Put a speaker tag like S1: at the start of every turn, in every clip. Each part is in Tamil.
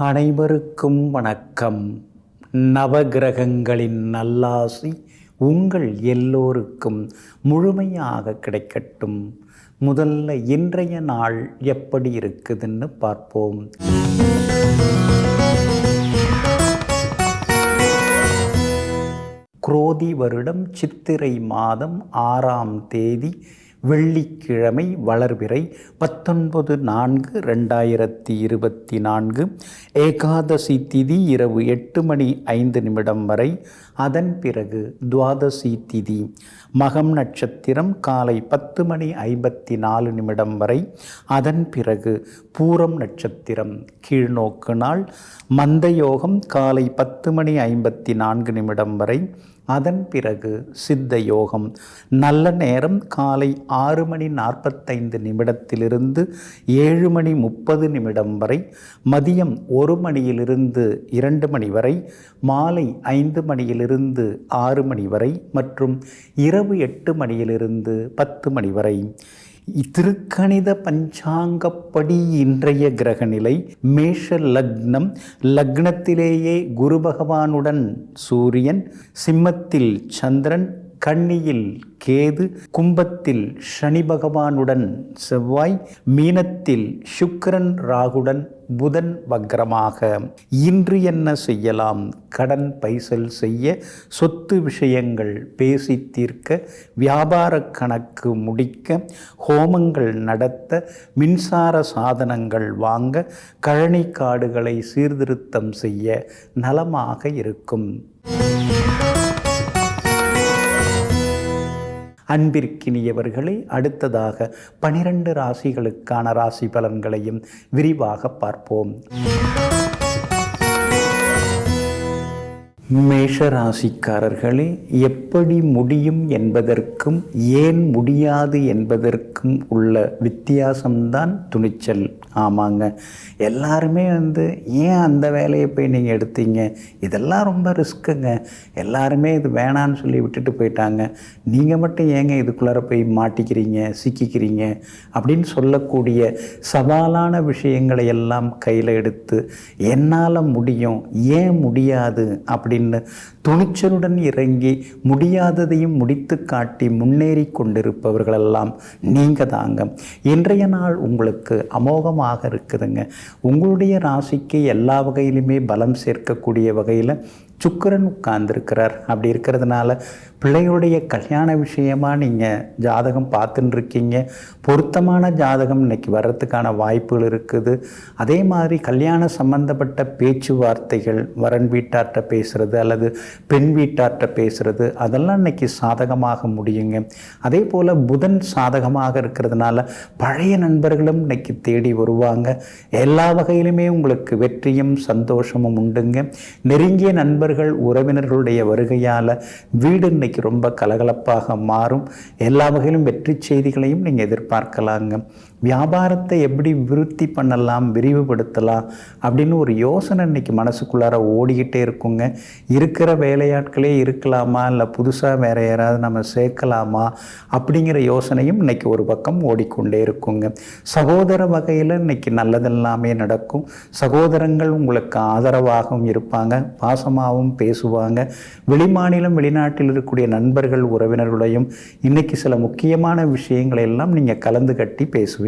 S1: அனைவருக்கும் வணக்கம். நவகிரகங்களின் நல்லாசி உங்கள் எல்லோருக்கும் முழுமையாக கிடைக்கட்டும். முதல்ல இன்றைய நாள் எப்படி இருக்குதுன்னு பார்ப்போம். குரோதி வருடம் சித்திரை மாதம் 6ஆம் தேதி வெள்ளிக்கிழமை, வளர்பிறை 19/4/2024. ஏகாதசி திதி இரவு 8:05 வரை. அதன் பிறகு துவாதசி திதி மகம் நட்சத்திரம் காலை 10:54 வரை. அதன் பிறகு பூரம் நட்சத்திரம் கீழ்நோக்கு நாள். மந்தயோகம் காலை 10:54 வரை. அதன் பிறகு சித்த யோகம். நல்ல நேரம் காலை 6:45 7:30 வரை. மதியம் 1 மணியிலிருந்து 2 மணி வரை. மாலை 5 மணியிலிருந்து 6 மணி வரை மற்றும் இரவு 8 மணியிலிருந்து 10 மணி வரை. திருக்கணித பஞ்சாங்கப்படி இன்றைய கிரகநிலை மேஷ லக்னம். லக்னத்திலேயே குரு பகவானுடன் சூரியன், சிம்மத்தில் சந்திரன், கன்னியில் கேது, கும்பத்தில் சனி பகவானுடன் செவ்வாய், மீனத்தில் சுக்கிரன் ராகுடன் புதன் வக்ரமாக. இன்று என்ன செய்யலாம்? கடன் பைசல் செய்ய, சொத்து விஷயங்கள் பேசி தீர்க்க, வியாபார கணக்கு முடிக்க, ஹோமங்கள் நடத்த, மின்சார சாதனங்கள் வாங்க, கழனி காடுகளை சீர்திருத்தம் செய்ய நலமாக இருக்கும். அன்பிற்கினியவர்களே, அடுத்ததாக 12 ராசிகளுக்கான ராசி பலன்களையும் விரிவாக பார்ப்போம். மேஷ ராசிக்காரர்களே, எப்படி முடியும் என்பதற்கும் ஏன் முடியாது என்பதற்கும் உள்ள வித்தியாசம்தான் துணிச்சல். ஆமாங்க, எல்லாருமே ஏன் அந்த வேலையை போய் நீங்கள் எடுத்தீங்க, இதெல்லாம் ரொம்ப ரிஸ்க்குங்க, எல்லாருமே இது வேணான்னு சொல்லி விட்டுட்டு போயிட்டாங்க, நீங்கள் மட்டும் ஏங்க இதுக்குள்ளார போய் மாட்டிக்கிறீங்க, சிக்கிக்கிறீங்க அப்படின்னு சொல்லக்கூடிய சவாலான விஷயங்களை எல்லாம் கையில் எடுத்து என்னால் முடியும், ஏன் முடியாது அப்படின்னு துணிச்சலுடன் இறங்கி முடியாததையும் முடித்து காட்டி முன்னேறி கொண்டிருப்பவர்களெல்லாம் நீங்கள் தாங்க. இன்றைய நாள் உங்களுக்கு அமோகமாக இருக்குதுங்க. உங்களுடைய ராசிக்கு எல்லா வகையிலுமே பலம் சேர்க்கக்கூடிய வகையில் சுக்கிரன் உட்கார்ந்துருக்கிறார். அப்படி இருக்கிறதுனால பிள்ளைகளுடைய கல்யாண விஷயமாக நீங்கள் ஜாதகம் பார்த்துன்னு இருக்கீங்க. பொருத்தமான ஜாதகம் இன்னைக்கு வர்றதுக்கான வாய்ப்புகள் இருக்குது. அதே மாதிரி கல்யாண சம்பந்தப்பட்ட பேச்சுவார்த்தைகள், வரன் வீட்டார்கிட்ட பேசுகிறது அல்லது பெண் வீட்டார்கிட்ட பேசுகிறது, அதெல்லாம் இன்னைக்கு சாதகமாக முடியுங்க. அதே போல் புதன் சாதகமாக இருக்கிறதுனால பழைய நண்பர்களும் இன்னைக்கு தேடி வருவாங்க. எல்லா வகையிலுமே உங்களுக்கு வெற்றியும் சந்தோஷமும் உண்டுங்க. நெருங்கிய நண்பர்கள், உறவினர்களுடைய வருகையால் வீடு இன்னைக்கு ரொம்ப கலகலப்பாக மாறும். எல்லா வகையிலும் வெற்றி செய்திகளையும் நீங்கள் எதிர்பார்க்கலாங்க. வியாபாரத்தை எப்படி விருத்தி பண்ணலாம், விரிவுபடுத்தலாம் அப்படின்னு ஒரு யோசனை இன்னைக்கு மனசுக்குள்ளார ஓடிக்கிட்டே இருக்குங்க. இருக்கிற வேலையாட்களே இருக்கலாமா, இல்லை புதுசாக வேற யாராவது நம்ம சேர்க்கலாமா அப்படிங்கிற யோசனையும் இன்னைக்கு ஒரு பக்கம் ஓடிக்கொண்டே இருக்குங்க. சகோதர வகையில் இன்னைக்கு நல்லதெல்லாமே நடக்கும். சகோதரங்கள் உங்களுக்கு ஆதரவாகவும் இருப்பாங்க, பாசமாகவும் பேசுவாங்க. வெளிமாநிலம், வெளிநாட்டில் இருக்கக்கூடிய நண்பர்கள், உறவினர்களுடையும் இன்னைக்கு சில முக்கியமான விஷயங்களை எல்லாம் நீங்கள் கலந்து கட்டி பேசுவீங்க.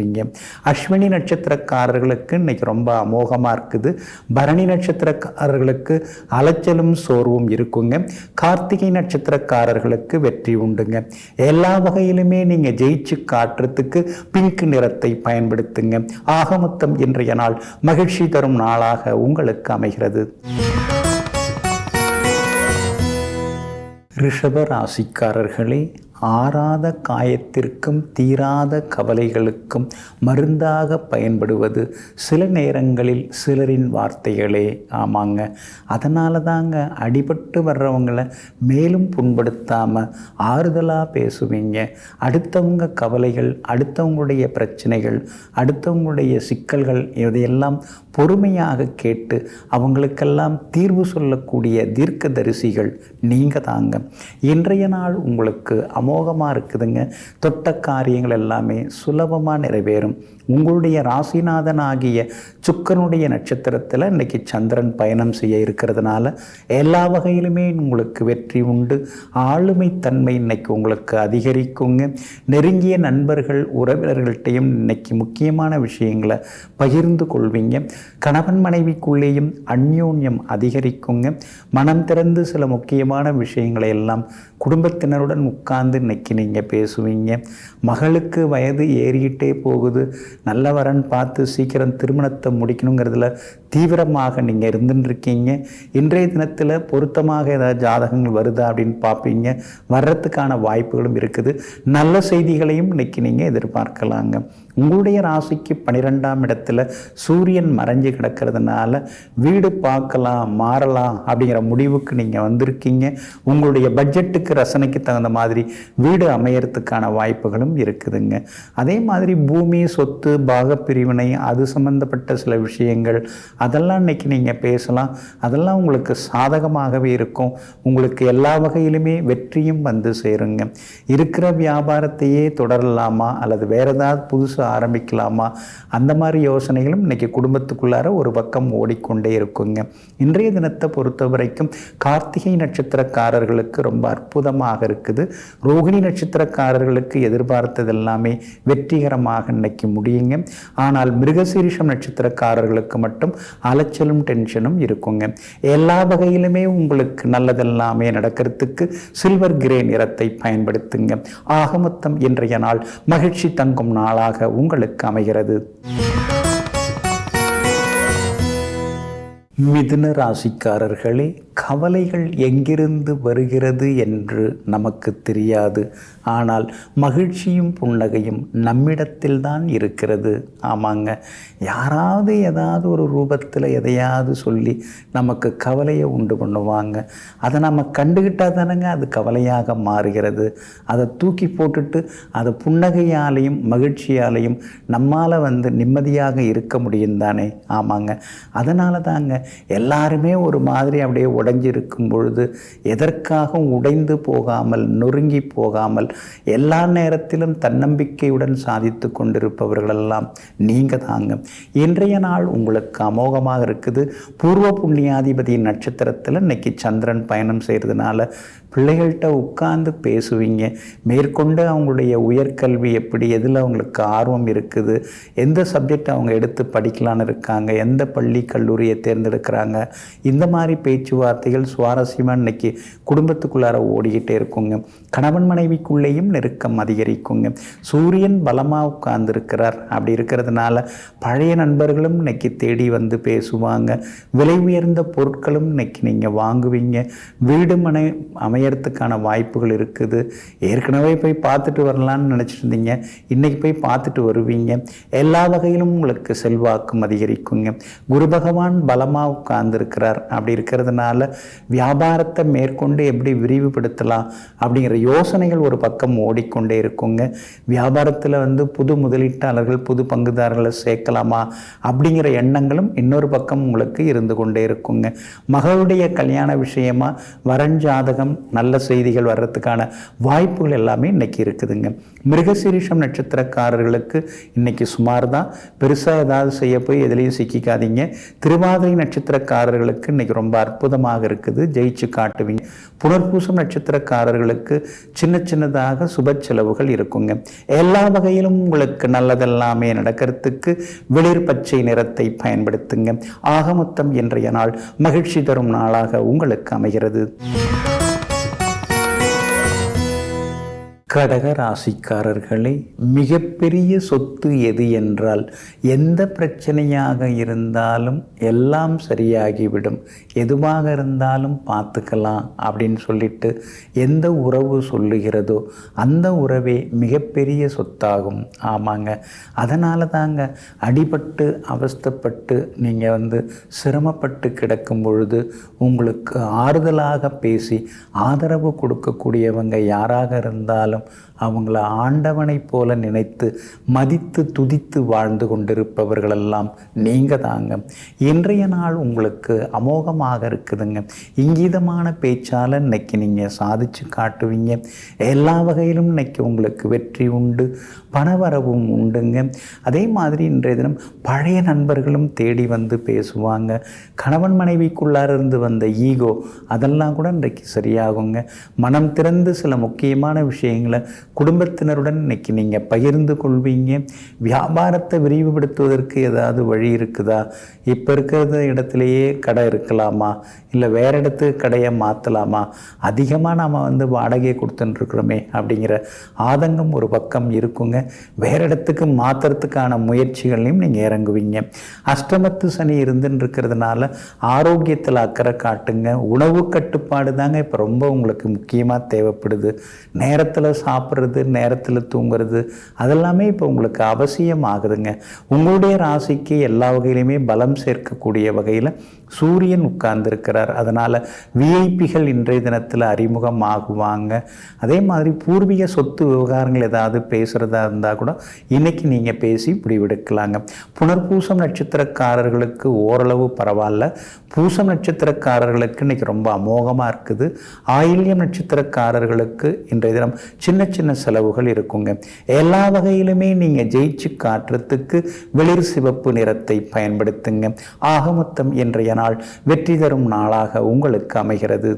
S1: அஸ்வினி நட்சத்திரக்காரர்களுக்கு இன்னைக்கு ரொம்ப அமோகமாக இருக்குது. பரணி நட்சத்திரக்காரர்களுக்கு அலைச்சலும் சோர்வும் இருக்குங்க. கார்த்திகை நட்சத்திரக்காரர்களுக்கு வெற்றி உண்டுங்க. எல்லா வகையிலுமே நீங்கள் ஜெயிச்சு காட்டுறதுக்கு பிங்க் நிறத்தை பயன்படுத்துங்க. ஆக மொத்தம் இன்றைய நாள் மகிழ்ச்சி தரும் நாளாக உங்களுக்கு அமைகிறது. ரிஷப ராசிக்காரர்களே, ஆறாத காயத்திற்கும் தீராத கவலைகளுக்கும் மருந்தாக பயன்படுவது சில நேரங்களில் சிலரின் வார்த்தைகளே. ஆமாங்க, அதனால தாங்க அடிபட்டு வர்றவங்களை மேலும் புண்படுத்தாமல் ஆறுதலாக பேசுவீங்க. அடுத்தவங்க கவலைகள், அடுத்தவங்களுடைய பிரச்சனைகள், அடுத்தவங்களுடைய சிக்கல்கள் இதையெல்லாம் பொறுமையாக கேட்டு அவங்களுக்கெல்லாம் தீர்வு சொல்லக்கூடிய தீர்க்கதரிசிகள் நீங்கள் தாங்க. இன்றைய நாள் உங்களுக்கு அமோகமாக இருக்குதுங்க. தொட்ட காரியங்கள் எல்லாமே சுலபமாக நிறைவேறும். உங்களுடைய ராசிநாதன் ஆகிய சுக்கிரனுடைய நட்சத்திரத்தில் இன்றைக்கி சந்திரன் பயணம் செய்ய இருக்கிறதுனால எல்லா வகையிலுமே உங்களுக்கு வெற்றி உண்டு. ஆளுமைத்தன்மை இன்னைக்கு உங்களுக்கு அதிகரிக்குங்க. நெருங்கிய நண்பர்கள் உறவினர்கள்ட்டையும் இன்னைக்கு முக்கியமான விஷயங்களை பகிர்ந்து கொள்வீங்க. கணவன் மனைவிக்குள்ளேயும் அந்யோன்யம் அதிகரிக்குங்க. மனம் திறந்து சில முக்கியமான விஷயங்களை எல்லாம் குடும்பத்தினருடன் உட்கார்ந்து இன்னைக்கு நீங்கள் பேசுவீங்க. மகளுக்கு வயது ஏறிக்கிட்டே போகுது, நல்ல வரன் பார்த்து சீக்கிரம் திருமணத்தை முடிக்கணுங்கிறதுல தீவிரமாக நீங்கள் இருந்துட்டுருக்கீங்க. இன்றைய தினத்தில் பொருத்தமாக ஏதாவது ஜாதகங்கள் வருதா அப்படின்னு பார்ப்பீங்க. வர்றதுக்கான வாய்ப்புகளும் இருக்குது. நல்ல செய்திகளையும் இன்னைக்கு நீங்கள் எதிர்பார்க்கலாங்க. உங்களுடைய ராசிக்கு 12ஆம் இடத்துல சூரியன் மறைஞ்சு கிடக்கிறதுனால வீடு பார்க்கலாம், மாறலாம் அப்படிங்கிற முடிவுக்கு நீங்கள் வந்திருக்கீங்க. உங்களுடைய பட்ஜெட்டுக்கு ரசனைக்கு தகுந்த மாதிரி வீடு அமையறதுக்கான வாய்ப்புகளும் இருக்குதுங்க. அதே மாதிரி பூமி, சொத்து, பாகப்பிரிவினை அது சம்பந்தப்பட்ட சில விஷயங்கள் அதெல்லாம் இன்னைக்கு நீங்கள் பேசலாம். அதெல்லாம் உங்களுக்கு சாதகமாகவே இருக்கும். உங்களுக்கு எல்லா வகையிலுமே வெற்றியும் வந்து சேருங்க. இருக்கிற வியாபாரத்தையே தொடரலாமா அல்லது வேற ஏதாவது புதுசு ஆரம்பிக்கலாமா, அந்த மாதிரி யோசனைகளும் இன்னைக்கு குடும்பத்துக்குள்ளார ஒரு பக்கம் ஓடிக்கொண்டே இருக்குங்க. இன்றைய தினத்தை பொறுத்த வரைக்கும் கார்த்திகை நட்சத்திரக்காரர்களுக்கு ரொம்ப அற்புதமாக இருக்குது. ரோகிணி நட்சத்திரக்காரர்களுக்கு எதிர்பார்த்தது எல்லாமே வெற்றிகரமாக இன்னைக்கு முடியுங்க. ஆனால் மிருகசீரிஷம் நட்சத்திரக்காரர்களுக்கு மட்டும் அலைச்சலும் டென்ஷனும் இருக்குங்க. எல்லா வகையிலுமே உங்களுக்கு நல்லதெல்லாமே நடக்கிறதுக்கு சில்வர் கிரே நிறத்தை பயன்படுத்துங்க. ஆகமொத்தம் இன்றைய நாள் மகிழ்ச்சி தங்கும் நாளாக உங்களுக்கு அமைகிறது. மிதுன ராசிக்காரர்களே, கவலைகள் எங்கிருந்து வருகிறது என்று நமக்கு தெரியாது. ஆனால் மகிழ்ச்சியும் புன்னகையும் நம்மிடத்தில் தான் இருக்கிறது. ஆமாங்க, யாராவது ஏதாவது ஒரு ரூபத்தில் எதையாவது சொல்லி நமக்கு கவலையை உண்டு பண்ணுவாங்க. அதை நம்ம கண்டுகிட்டால் தானேங்க அது கவலையாக மாறுகிறது. அதை தூக்கி போட்டுட்டு அதை புன்னகையாலையும் மகிழ்ச்சியாலையும் நம்மால் நிம்மதியாக இருக்க முடியும் தானே. ஆமாங்க, அதனால தாங்க எல்லாருமே ஒரு மாதிரி அப்படியே உடைஞ்சிருக்கும் பொழுது எதற்காக உடைந்து போகாமல், நொறுங்கி போகாமல் எல்லா நேரத்திலும் தன்னம்பிக்கையுடன் சாதித்து கொண்டிருப்பவர்களெல்லாம் நீங்கள் தாங்க. இன்றைய நாள் உங்களுக்கு அமோகமாக இருக்குது. பூர்வ புண்ணியாதிபதியின் நட்சத்திரத்தில் இன்னைக்கு சந்திரன் பயணம் செய்கிறதுனால பிள்ளைகள்கிட்ட உட்கார்ந்து பேசுவீங்க. மேற்கொண்டு அவங்களுடைய உயர்கல்வி எப்படி, எதில் அவங்களுக்கு ஆர்வம் இருக்குது, எந்த சப்ஜெக்ட் அவங்க எடுத்து படிக்கலான்னு இருக்காங்க, எந்த பள்ளி கல்லூரியை தேர்ந்தெடுக்கிறாங்க, இந்த மாதிரி பேச்சுவார்த்தைகள் சுவாரஸ்யமாக இன்னைக்கு குடும்பத்துக்குள்ளார ஓடிக்கிட்டே இருக்குங்க. கணவன் மனைவிக்குள்ளேயும் நெருக்கம் அதிகரிக்குங்க. சூரியன் பலமாக உட்கார்ந்துருக்கிறார். அப்படி இருக்கிறதுனால பழைய நண்பர்களும் இன்னைக்கு தேடி வந்து பேசுவாங்க. விலை உயர்ந்த பொருட்களும் இன்னைக்கு நீங்கள் வாங்குவீங்க. வீடு மனை அமையறதுக்கான வாய்ப்புகள் இருக்குது. ஏற்கனவே போய் பார்த்துட்டு வரலான்னு நினச்சிட்டு இருந்தீங்க, இன்றைக்கி போய் பார்த்துட்டு வருவீங்க. எல்லா வகையிலும் உங்களுக்கு செல்வாக்கும் அதிகரிக்குங்க. குரு பகவான் பலமாக உட்கார்ந்துருக்கிறார். அப்படி இருக்கிறதுனால வியாபாரத்தை மேற்கொண்டு எப்படி விரிவுபடுத்தலாம் அப்படிங்கிற யோசனைகள் ஒரு பக்கம் ஓடிக்கொண்டே இருக்குங்க. வியாபாரத்தில் புது முதலீட்டாளர்கள், புது பங்குதாரர்களை சேர்க்கலாமா அப்படிங்கிற எண்ணங்களும் இன்னொரு பக்கம் உங்களுக்கு இருந்து கொண்டே இருக்குங்க. மகளுடைய கல்யாண விஷயமா வரஞ்சாதகம் நல்ல செய்திகள் வர்றதுக்கான வாய்ப்புகள் எல்லாமே இன்னைக்கு இருக்குதுங்க. மிருகசீரிஷம் நட்சத்திரக்காரர்களுக்கு இன்னைக்கு சுமார் தான். பெருசாக ஏதாவது செய்ய போய் எதுலேயும் சிக்கிக்காதீங்க. திருவாதிரை நட்சத்திரக்காரர்களுக்கு இன்னைக்கு ரொம்ப அற்புதமாக இருக்குது, ஜெயிச்சு காட்டுவீங்க. புனர்பூசம் நட்சத்திரக்காரர்களுக்கு சின்ன சின்னதாக சுப செலவுகள் இருக்குங்க. எல்லா வகையிலும் உங்களுக்கு நல்லதெல்லாமே நடக்கிறதுக்கு வெளிர் பச்சை நிறத்தை பயன்படுத்துங்க. ஆகமொத்தம் இன்றைய நாள் மகிழ்ச்சி தரும் நாளாக உங்களுக்கு அமைகிறது. கடக ராசிக்காரர்களே, மிகப்பெரிய சொத்து எது என்றால் எந்த பிரச்சனையாக இருந்தாலும் எல்லாம் சரியாகிவிடும், எதுவாக இருந்தாலும் பார்த்துக்கலாம் அப்படின்னு சொல்லிட்டு எந்த உறவு சொல்லுகிறதோ அந்த உறவே மிகப்பெரிய சொத்தாகும். ஆமாங்க, அதனால தாங்க அடிபட்டு அவஸ்தைப்பட்டு நீங்கள் சிரமப்பட்டு கிடக்கும் பொழுது உங்களுக்கு ஆறுதலாக பேசி ஆதரவு கொடுக்கக்கூடியவங்க யாராக இருந்தாலும் காலம் அவங்கள ஆண்டவனைப் போல நினைத்து மதித்து துதித்து வாழ்ந்து கொண்டிருப்பவர்களெல்லாம் நீங்கள் தாங்க. இன்றைய நாள் உங்களுக்கு அமோகமாக இருக்குதுங்க. இங்கீதமான பேச்சால் இன்னைக்கு நீங்கள் சாதிச்சு காட்டுவீங்க. எல்லா வகையிலும் இன்னைக்கு உங்களுக்கு வெற்றி உண்டு, பணவரவும் உண்டுங்க. அதே மாதிரி இன்றைய தினம் பழைய நண்பர்களும் தேடி வந்து பேசுவாங்க. கணவன் மனைவிக்குள்ளார இருந்து வந்த ஈகோ அதெல்லாம் கூட இன்றைக்கு சரியாகுங்க. மனம் திறந்து சில முக்கியமான விஷயங்களை குடும்பத்தினருடன் இன்னைக்கு நீங்கள் பகிர்ந்து கொள்வீங்க. வியாபாரத்தை விரிவுபடுத்துவதற்கு ஏதாவது வழி இருக்குதா? இப்போ இருக்கிற இடத்துலையே கடை இருக்கலாமா, இல்லை வேறு இடத்துக்கு கடையை மாற்றலாமா, அதிகமாக நாம் வாடகையை கொடுத்துட்டுருக்குறோமே அப்படிங்கிற ஆதங்கம் ஒரு பக்கம் இருக்குங்க. வேறு இடத்துக்கு மாற்றுறதுக்கான முயற்சிகளையும் நீங்கள் இறங்குவீங்க. அஷ்டமத்து சனி இருந்துன்னு இருக்கிறதுனால ஆரோக்கியத்தில் அக்கறை காட்டுங்க. உணவு கட்டுப்பாடு தாங்க இப்போ ரொம்ப உங்களுக்கு முக்கியமாக தேவைப்படுது. நேரத்தில் சாப்பிட்றது, நேரத்தில் தூங்குறது அதெல்லாமே இப்போ உங்களுக்கு அவசியம் ஆகுதுங்க. உங்களுடைய ராசிக்கு எல்லா வகையிலுமே பலம் சேர்க்கக்கூடிய வகையில் சூரியன் உட்கார்ந்துருக்கிறார். அதனால் விஐபிகள் இன்றைய தினத்தில் அறிமுகம் ஆகுவாங்க. அதே மாதிரி பூர்வீக சொத்து விவகாரங்கள் ஏதாவது பேசுகிறதா இருந்தால் கூட இன்றைக்கி நீங்கள் பேசி முடிவெடுக்கலாங்க. புனர்பூசம் நட்சத்திரக்காரர்களுக்கு ஓரளவு பரவாயில்ல. பூசம் நட்சத்திரக்காரர்களுக்கு இன்றைக்கி ரொம்ப அமோகமாக இருக்குது. ஆயில்யம் நட்சத்திரக்காரர்களுக்கு இன்றைய தினம் சின்ன சின்ன செலவுகள் இருக்குங்க. எல்லா வகையிலுமே நீங்கள் ஜெயிச்சு காட்டுறதுக்கு வெளிர் சிவப்பு நிறத்தை பயன்படுத்துங்க. ஆக மொத்தம் இன்றைய நாள் வெற்றி தரும் நாளாக உங்களுக்கு அமைகிறது.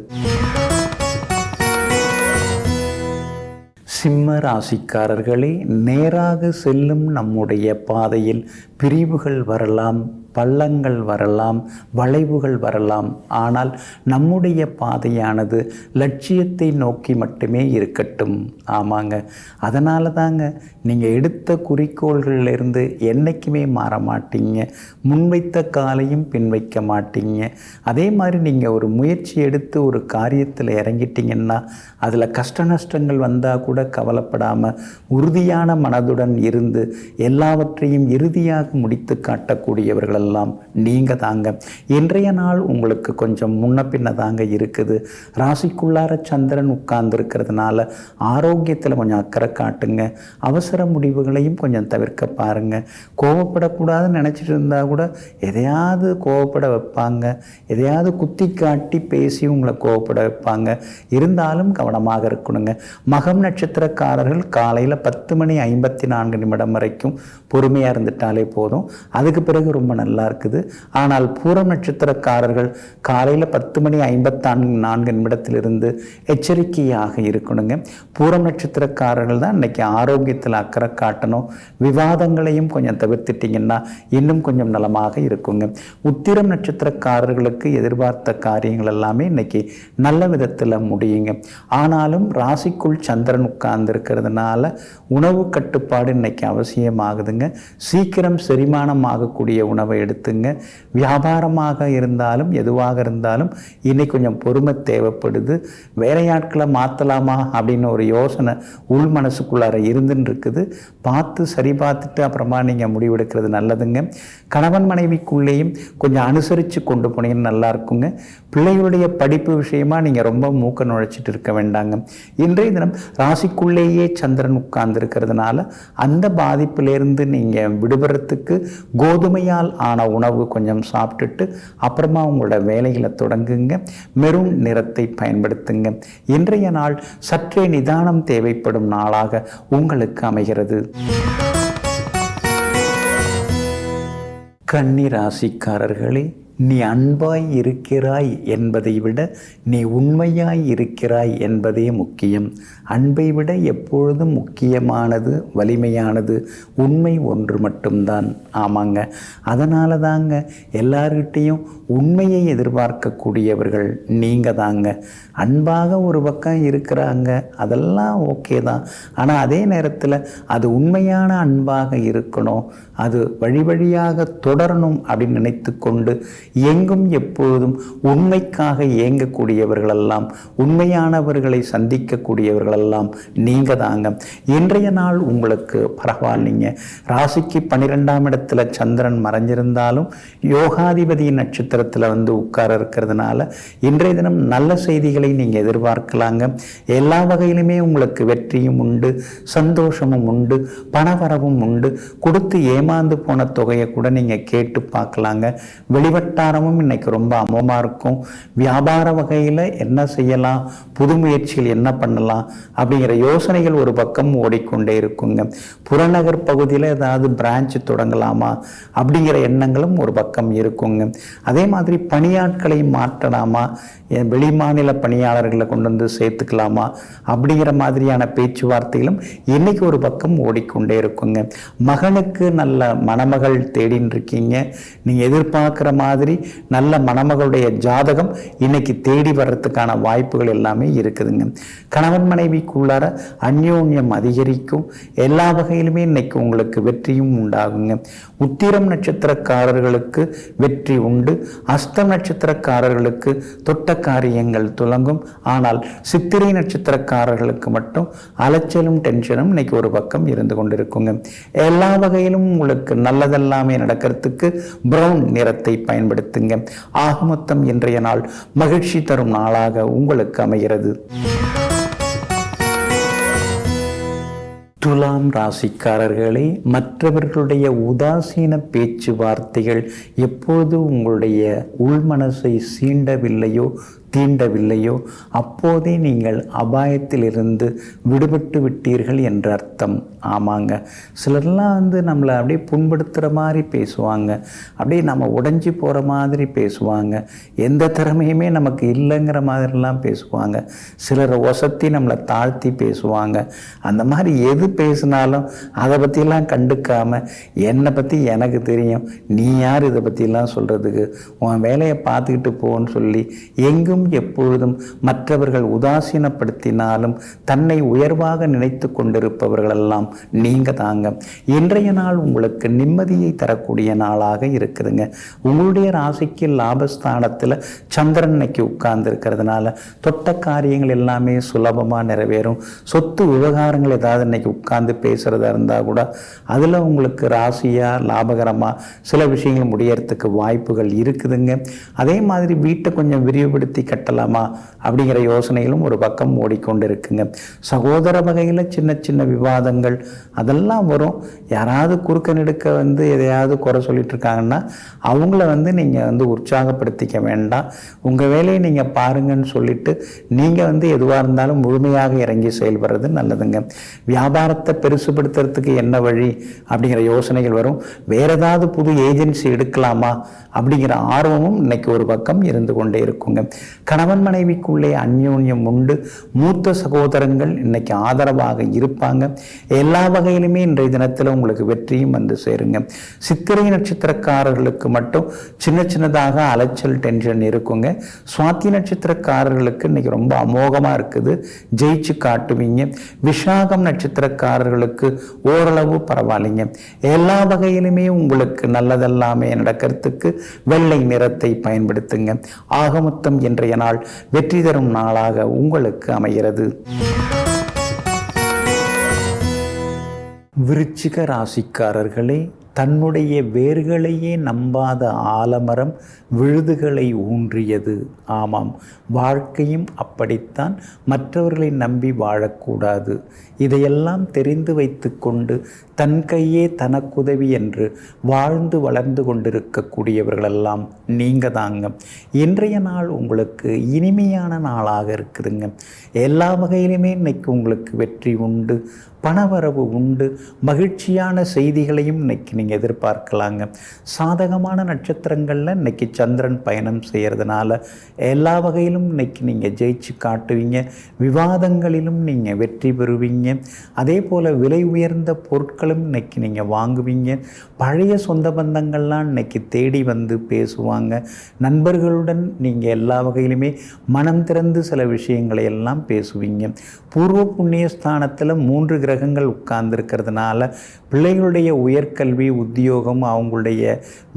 S1: சிம்ம ராசிக்காரர்களே, நேராக செல்லும் நம்முடைய பாதையில் பிரிவுகள் வரலாம், பள்ளங்கள் வரலாம், வளைவுகள் வரலாம். ஆனால் நம்முடைய பாதையானது லட்சியத்தை நோக்கி மட்டுமே இருக்கட்டும். ஆமாங்க, அதனால தாங்க நீங்கள் எடுத்த குறிக்கோள்களிலிருந்து என்றைக்குமே மாற மாட்டீங்க. முன்வைத்த காலையும் பின்வைக்க மாட்டீங்க. அதே மாதிரி நீங்கள் ஒரு முயற்சி எடுத்து ஒரு காரியத்தில் இறங்கிட்டீங்கன்னா அதில் கஷ்ட நஷ்டங்கள் வந்தால் கூட கவலைப்படாமல் உறுதியான மனதுடன் இருந்து எல்லாவற்றையும் இறுதியாக முடித்து காட்டக்கூடியவர்கள் எல்லாம் நீங்கள் தாங்க. இன்றைய நாள் உங்களுக்கு கொஞ்சம் முன்ன பின்ன தாங்க இருக்குது. ராசிக்குள்ளார சந்திரன் உட்கார்ந்துருக்கிறதுனால ஆரோக்கியத்தில் கொஞ்சம் அக்கறை காட்டுங்க. அவசர முடிவுகளையும் கொஞ்சம் தவிர்க்க பாருங்க. கோவப்படக்கூடாதுன்னு நினச்சிட்டு இருந்தால் கூட எதையாவது கோவப்பட வைப்பாங்க, எதையாவது குத்தி காட்டி பேசி உங்களை கோவப்பட வைப்பாங்க. இருந்தாலும் கவனமாக இருக்கணுங்க. மகம் நட்சத்திரக்காரர்கள் காலையில் 10:54 வரைக்கும் பொறுமையாக இருந்துட்டாலே போதும். அதுக்கு பிறகு ரொம்ப நல்லா இருக்குது. ஆனால் பூரம் நட்சத்திரக்காரர்கள் காலையில் 10:54 எச்சரிக்கையாக இருக்கணுங்க. பூரம் நட்சத்திரக்காரர்கள் தான் இன்னைக்கு ஆரோக்கியத்தில் அக்கறை காட்டணும். விவாதங்களையும் கொஞ்சம் தவிர்த்துட்டிங்கன்னா இன்னும் கொஞ்சம் நலமாக இருக்குங்க. உத்திரம் நட்சத்திரக்காரர்களுக்கு எதிர்பார்த்த காரியங்கள் எல்லாமே இன்னைக்கு நல்ல விதத்தில் முடியுங்க. ஆனாலும் ராசிக்குள் சந்திரன் உட்கார்ந்து இருக்கிறதுனால உணவு கட்டுப்பாடு இன்னைக்கு அவசியமாகுதுங்க. சீக்கிரம் செரிமானம் ஆகக்கூடிய உணவை எடுத்துங்க. வியாபாரமாக இருந்தாலும் எதுவாக இருந்தாலும் இன்னைக்கு கொஞ்சம் பொறுமை தேவைப்படுது. வேலையாட்களை மாற்றலாமா அப்படின்னு ஒரு யோசனை உள் மனசுக்குள்ளார இருந்துன்னு இருக்குது. பார்த்து சரி பார்த்துட்டு அப்புறமா நீங்கள் முடிவெடுக்கிறது நல்லதுங்க. கணவன் மனைவிக்குள்ளேயும் கொஞ்சம் அனுசரித்து கொண்டு போனீங்கன்னு நல்லா இருக்குங்க. பிள்ளைகளுடைய படிப்பு விஷயமா நீங்கள் ரொம்ப மூக்க நுழைச்சிட்டு இருக்க வேண்டாங்க. இன்றைய தினம் ராசிக்குள்ளேயே சந்திரன் உட்கார்ந்து இருக்கிறதுனால அந்த பாதிப்பிலேருந்து நீங்கள் விடுபடுறதுக்கு கோதுமையால் ஆன உணவு கொஞ்சம் சாப்பிட்டுட்டு அப்புறமா உங்களோட வேலைகளை தொடங்குங்க. மெரூன் நிறத்தை பயன்படுத்துங்க. இன்றைய நாள் சற்றே நிதானம் தேவைப்படும் நாளாக உங்களுக்கு அமைகிறது. கன்னி ராசிக்காரர்களே, நீ அன்பாய் இருக்கிறாய் என்பதை விட நீ உண்மையாய் இருக்கிறாய் என்பதே முக்கியம். அன்பை விட எப்பொழுதும் முக்கியமானது, வலிமையானது உண்மை ஒன்று மட்டும்தான். ஆமாங்க, அதனால தாங்க எல்லார்கிட்டையும் உண்மையை எதிர்பார்க்கக்கூடியவர்கள் நீங்கள் தாங்க. அன்பாக ஒரு பக்கம் இருக்கிறாங்க, அதெல்லாம் ஓகே தான். ஆனால் அதே நேரத்தில் அது உண்மையான அன்பாக இருக்கணும், அது வழி வழியாக தொடரணும் அப்படின்னு நினைத்து கொண்டு எங்கும் எப்பொழுதும் உண்மைக்காக இயங்கக்கூடியவர்களெல்லாம், உண்மையானவர்களை சந்திக்கக்கூடியவர்களெல்லாம் நீங்கள் தாங்க. இன்றைய நாள் உங்களுக்கு பரவாயில்லைங்க. ராசிக்கு 12ஆம் இடத்துல சந்திரன் மறைஞ்சிருந்தாலும் யோகாதிபதி நட்சத்திரத்தில் உட்கார இருக்கிறதுனால இன்றைய தினம் நல்ல செய்திகளை நீங்கள் எதிர்பார்க்கலாங்க. எல்லா வகையிலுமே உங்களுக்கு வெற்றியும் உண்டு, சந்தோஷமும் உண்டு, பணவரவும் உண்டு. கொடுத்து ஏமாந்து போன தொகையை கூட நீங்கள் கேட்டு பார்க்கலாங்க. வெளிவட்டாரமும் இன்னைக்கு ரொம்ப அமோகமாக இருக்கும். வியாபார வகையில் என்ன செய்யலாம், புது முயற்சிகள் என்ன பண்ணலாம் அப்படிங்கிற யோசனைகள் ஒரு பக்கம் ஓடிக்கொண்டே இருக்குங்க. புறநகர் பகுதியில் ஏதாவது பிரான்ச் தொடங்கலாமா அப்படிங்கிற எண்ணங்களும் ஒரு பக்கம் இருக்குங்க. அதே மாதிரி பணியாட்களை மாற்றலாமா, வெளிமாநில பணியாளர்களை கொண்டு வந்து சேர்த்துக்கலாமா அப்படிங்கிற மாதிரியான பேச்சுவார்த்தைகளும் இன்னைக்கு ஒரு பக்கம் ஓடிக்கொண்டே இருக்குங்க. மகனுக்கு நல்ல மணமகள் தேடின்னு இருக்கீங்க. நீங்கள் எதிர்பார்க்குற மாதிரி நல்ல மணமகளுடைய ஜாதகம் இன்னைக்கு தேடி வர்றதுக்கான வாய்ப்புகள் எல்லாமே இருக்குதுங்க. கணவன் மனைவிக்குள்ளார அந்யோன்யம் அதிகரிக்கும். எல்லா வகையிலுமே இன்னைக்கு உங்களுக்கு வெற்றியும் உண்டாகுங்க. உத்திரம் நட்சத்திரக்காரர்களுக்கு வெற்றி உண்டு. அஸ்தம் நட்சத்திரக்காரர்களுக்கு தொட்ட காரியங்கள் துலங்கும். ஆனால் சித்திரை நட்சத்திரக்காரர்களுக்கு மட்டும் அலைச்சலும் டென்ஷனும் இன்னைக்கு ஒரு பக்கம் இருந்து கொண்டிருக்குங்க. எல்லா வகையிலும் உங்களுக்கு நல்லதெல்லாமே நடக்கிறதுக்கு பிரவுன் நிறத்தை பயன்படுத்துங்க. ஆக மொத்தம் இன்றைய நாள் மகிழ்ச்சி தரும் நாளாக உங்களுக்கு அமைகிறது. துலாம் ராசிக்காரர்களே, மற்றவர்களுடைய உதாசீன பேச்சுவார்த்தைகள் எப்போது உங்களுடைய உள்மனசை சீண்டவில்லையோ தீண்டவில்லையோ அப்போதே நீங்கள் அபாயத்திலிருந்து விடுபட்டு விட்டீர்கள் என்ற அர்த்தம். ஆமாங்க, சிலர்லாம் நம்மளை அப்படியே புண்படுத்துகிற மாதிரி பேசுவாங்க, அப்படியே நம்ம உடைஞ்சி போகிற மாதிரி பேசுவாங்க, எந்த திறமையுமே நமக்கு இல்லைங்கிற மாதிரிலாம் பேசுவாங்க. சிலரை ஒசத்தி நம்மளை தாழ்த்தி பேசுவாங்க. அந்த மாதிரி எது பேசினாலும் அதை பற்றிலாம் கண்டுக்காமல் என்னை பற்றி எனக்கு தெரியும், நீ யார் இதை பற்றிலாம் சொல்கிறதுக்கு, உன் வேலையை பார்த்துக்கிட்டு போன்னு சொல்லி எங்கும் எப்பொழுதும் மற்றவர்கள் உதாசீனப்படுத்தினாலும் தன்னை உயர்வாக நினைத்து கொண்டிருப்பவர்களெல்லாம் நீங்க தாங்க. இன்றைய நாள் உங்களுக்கு நிம்மதியை தரக்கூடிய நாளாக இருக்குதுங்க. உங்களுடைய ராசிக்கு லாபஸ்தானத்தில் சந்திரன் இன்னைக்கு உட்கார்ந்து இருக்கிறதுனால தொட்ட காரியங்கள் எல்லாமே சுலபமாக நிறைவேறும். சொத்து விவகாரங்கள் ஏதாவது இன்னைக்கு உட்கார்ந்து பேசுறதா இருந்தால் கூட அதில் உங்களுக்கு ராசியாக லாபகரமாக சில விஷயங்கள் முடியறதுக்கு வாய்ப்புகள் இருக்குதுங்க. அதே மாதிரி வீட்டை கொஞ்சம் விரிவுபடுத்தி கட்டலாமா அப்படிங்கிற யோசனைகளும் ஒரு பக்கம் ஓடிக்கொண்டு இருக்குங்க. சகோதர வகையில் சின்ன சின்ன விவாதங்கள் அதெல்லாம் வரும். யாராவது குறுக்க நெடுக்க எதையாவது குறை சொல்லிட்டு இருக்காங்கன்னா அவங்கள நீங்கள் உற்சாகப்படுத்திக்க வேண்டாம். உங்கள் வேலையை நீங்கள் பாருங்கன்னு சொல்லிட்டு நீங்கள் எதுவாக இருந்தாலும் முழுமையாக இறங்கி செயல்படுறது நல்லதுங்க. வியாபாரத்தை பெருசுபடுத்துறதுக்கு என்ன வழி அப்படிங்கிற யோசனைகள் வரும். வேற ஏதாவது புது ஏஜென்சி எடுக்கலாமா அப்படிங்கிற ஆர்வமும் இன்னைக்கு ஒரு பக்கம் இருந்து கொண்டே இருக்குங்க. கணவன் மனைவிக்குள்ளே அந்யோன்யம் உண்டு. மூத்த சகோதரங்கள் இன்னைக்கு ஆதரவாக இருப்பாங்க. எல்லா வகையிலுமே இன்றைய தினத்தில் உங்களுக்கு வெற்றியும் சேருங்க. சித்திரை நட்சத்திரக்காரர்களுக்கு மட்டும் சின்ன சின்னதாக அலைச்சல் டென்ஷன் இருக்குங்க. சுவாதி நட்சத்திரக்காரர்களுக்கு இன்னைக்கு ரொம்ப அமோகமாக இருக்குது, ஜெயிச்சு காட்டுவீங்க. விசாகம் நட்சத்திரக்காரர்களுக்கு ஓரளவு பரவாயில்லைங்க. எல்லா வகையிலுமே உங்களுக்கு நல்லதெல்லாமே நடக்கிறதுக்கு வெள்ளை நிறத்தை பயன்படுத்துங்க. ஆக மொத்தம் இன்றைய நாள் வெற்றி தரும் நாளாக உங்களுக்கு அமைகிறது. விருச்சிக ராசிக்காரர்களே, தன்னுடைய வேர்களையே நம்பாத ஆலமரம் விழுதுகளை ஊன்றியது. ஆமாம், வாழ்க்கையும் அப்படித்தான். மற்றவர்களை நம்பி வாழக்கூடாது. இதையெல்லாம் தெரிந்து வைத்து கொண்டு தன் கையே தனக்குதவி என்று வாழ்ந்து வளர்ந்து கொண்டிருக்கக்கூடியவர்களெல்லாம் நீங்கள் தாங்க. இன்றைய நாள் உங்களுக்கு இனிமையான நாளாக இருக்குதுங்க. எல்லா வகையிலுமே இன்னைக்கு உங்களுக்கு வெற்றி உண்டு, பணவரவு உண்டு, மகிழ்ச்சியான செய்திகளையும் இன்னைக்கு நீங்கள் எதிர்பார்க்கலாங்க. சாதகமான நட்சத்திரங்களில் இன்னைக்கு சந்திரன் பயணம் செய்கிறதுனால எல்லா வகையிலும் இன்னைக்கு நீங்கள் ஜெயிச்சு காட்டுவீங்க. விவாதங்களிலும் நீங்கள் வெற்றி பெறுவீங்க. அதே போல் விலை உயர்ந்த பொருட்களும் இன்னைக்கு நீங்கள் வாங்குவீங்க. பழைய சொந்த பந்தங்கள்லாம் இன்னைக்கு தேடி பேசுவாங்க. நண்பர்களுடன் நீங்கள் எல்லா வகையிலுமே மனம் திறந்து சில விஷயங்களை எல்லாம் பேசுவீங்க. பூர்வ புண்ணிய ஸ்தானத்தில் 3 கிரக கிரகங்கள் உட்கார்ந்துருக்கிறதுனால பிள்ளைகளுடைய உயர்கல்வி, உத்தியோகம், அவங்களுடைய